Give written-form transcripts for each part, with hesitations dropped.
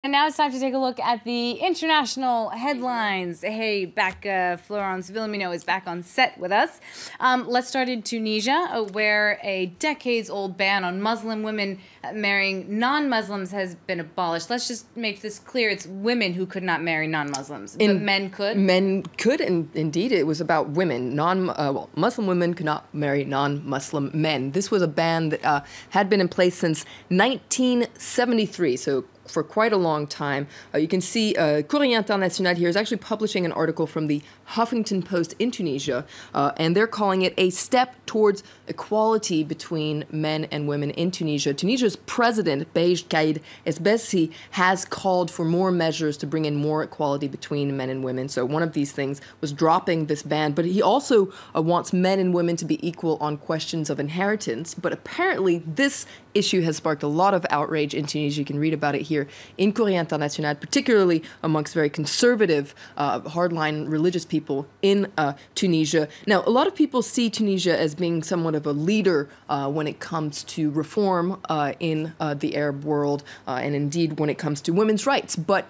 And now it's time to take a look at the international headlines. Hey, Florence Villamino is back on set with us. Let's start in Tunisia, where a decades-old ban on Muslim women marrying non-Muslims has been abolished. Let's just make this clear. It's women who could not marry non-Muslims, but men could? Men could, and indeed it was about women. Muslim women could not marry non-Muslim men. This was a ban that had been in place since 1973, so for quite a long time. You can see Courrier International here is actually publishing an article from the Huffington Post in Tunisia, and they're calling it a step towards equality between men and women in Tunisia. Tunisia's president, Beij Caid Essebsi, has called for more measures to bring in more equality between men and women. So one of these things was dropping this ban, but he also wants men and women to be equal on questions of inheritance. But apparently this issue has sparked a lot of outrage in Tunisia. You can read about it here in Courrier International, particularly amongst very conservative, hardline religious people in Tunisia. Now, a lot of people see Tunisia as being somewhat of a leader when it comes to reform in the Arab world, and indeed when it comes to women's rights. But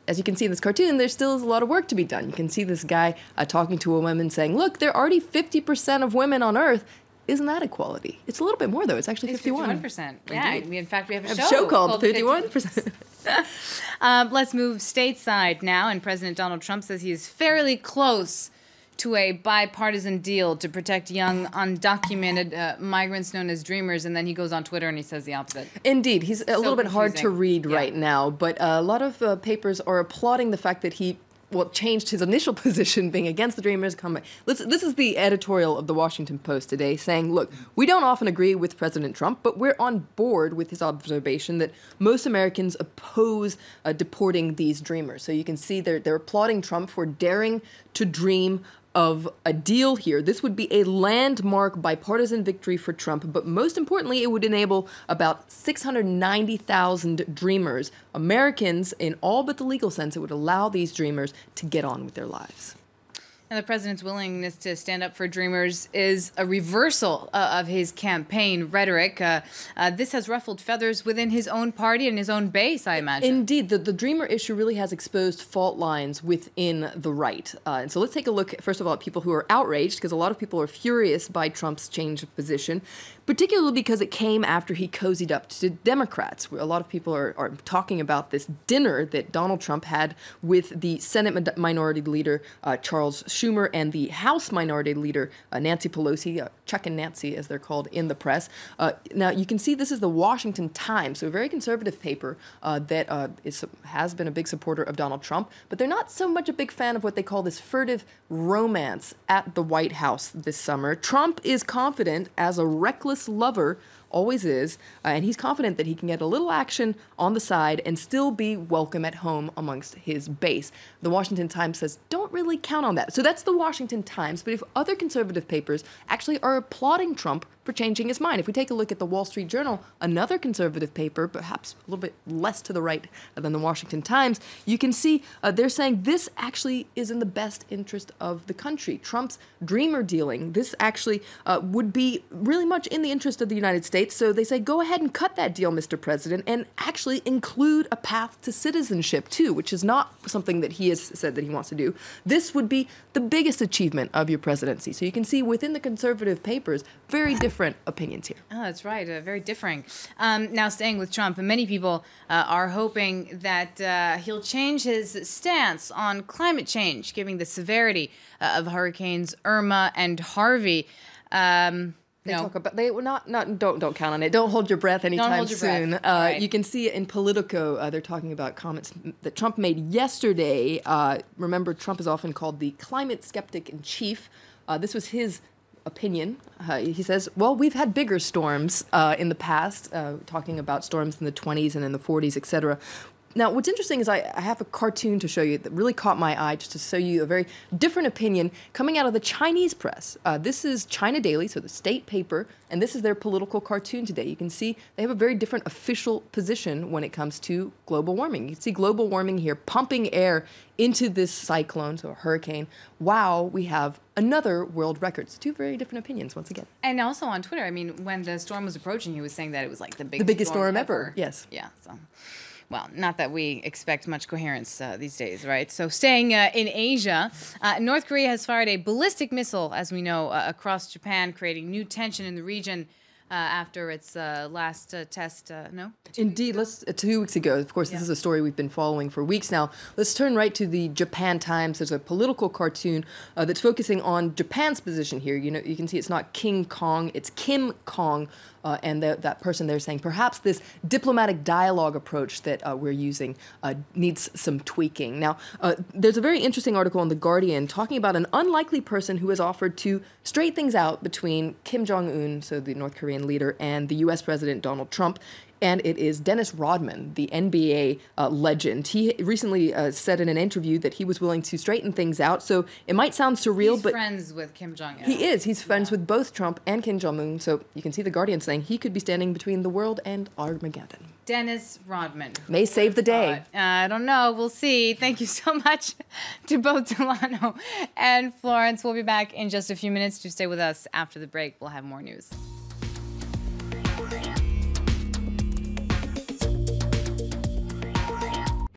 as you can see in this cartoon, there still is a lot of work to be done. You can see this guy talking to a woman saying, look, there are already 50% of women on Earth. Isn't that equality? It's a little bit more, though. It's actually 51%. 51%. Yeah, in fact, we have a show called 51%. Let's move stateside now, and President Donald Trump says he is fairly close to a bipartisan deal to protect young, undocumented migrants known as dreamers, and then he goes on Twitter and he says the opposite. Indeed. He's a little bit hard to read right now, but a lot of papers are applauding the fact that he changed his initial position being against the Dreamers. This is the editorial of the Washington Post today saying, look, we don't often agree with President Trump, but we're on board with his observation that most Americans oppose deporting these Dreamers. So you can see they're applauding Trump for daring to dream of a deal here. This would be a landmark bipartisan victory for Trump, but most importantly, it would enable about 690,000 dreamers, Americans in all but the legal sense. It would allow these dreamers to get on with their lives. And the president's willingness to stand up for dreamers is a reversal of his campaign rhetoric. This has ruffled feathers within his own party and his own base, I imagine. Indeed. The dreamer issue really has exposed fault lines within the right. And so let's take a look, first of all, at people who are outraged, because a lot of people are furious by Trump's change of position, particularly because it came after he cozied up to Democrats. A lot of people are talking about this dinner that Donald Trump had with the Senate Minority Leader, Charles Schumer, and the House Minority Leader, Nancy Pelosi, Chuck and Nancy, as they're called in the press. Now, you can see this is the Washington Times, so a very conservative paper that has been a big supporter of Donald Trump, but they're not so much a big fan of what they call this furtive romance at the White House this summer. Trump is confident, as a reckless lover always is, and he's confident that he can get a little action on the side and still be welcome at home amongst his base. The Washington Times says, don't really count on that. So that's the Washington Times, but if other conservative papers actually are applauding Trump for changing his mind. If we take a look at the Wall Street Journal, another conservative paper, perhaps a little bit less to the right than the Washington Times, you can see they're saying this actually is in the best interest of the country. Trump's dreamer dealing, this actually would be really much in the interest of the United States. So they say, go ahead and cut that deal, Mr. President, and actually include a path to citizenship, too, which is not something that he has said that he wants to do. This would be the biggest achievement of your presidency. So you can see within the conservative papers, very different opinions here. Oh, that's right. Very differing. Now, staying with Trump, many people are hoping that he'll change his stance on climate change, given the severity of hurricanes Irma and Harvey. Don't count on it. Don't hold your breath anytime soon. Right. You can see in Politico, they're talking about comments that Trump made yesterday. Remember, Trump is often called the climate skeptic in chief. This was his opinion. He says, well, we've had bigger storms in the past, talking about storms in the 20s and in the 40s, etc. Now, what's interesting is I have a cartoon to show you that really caught my eye, just to show you a very different opinion coming out of the Chinese press. This is China Daily, so the state paper, and this is their political cartoon today. You can see they have a very different official position when it comes to global warming. You can see global warming here pumping air into this cyclone, so a hurricane. Wow, we have another world record. So two very different opinions once again. And also on Twitter, I mean, when the storm was approaching, he was saying that it was like the biggest storm ever. Yes. Yeah. So. Well, not that we expect much coherence these days, right? So staying in Asia, North Korea has fired a ballistic missile, as we know, across Japan, creating new tension in the region after its last test. No? Indeed, 2 weeks ago. Of course, this is a story we've been following for weeks now. Let's turn right to the Japan Times. There's a political cartoon that's focusing on Japan's position here. You know, you can see it's not King Kong, it's Kim Kong. And that person there saying perhaps this diplomatic dialogue approach that we're using needs some tweaking. Now, there's a very interesting article in The Guardian talking about an unlikely person who has offered to straighten things out between Kim Jong-un, so the North Korean leader, and the U.S. President Donald Trump. And it is Dennis Rodman, the NBA legend. He recently said in an interview that he was willing to straighten things out. So it might sound surreal, but he's friends with Kim Jong-un. He is. He's friends with both Trump and Kim Jong-un. So you can see The Guardian saying he could be standing between the world and Armageddon. Dennis Rodman. May save the day. I don't know. We'll see. Thank you so much to both Delano and Florence. We'll be back in just a few minutes. To stay with us after the break. We'll have more news.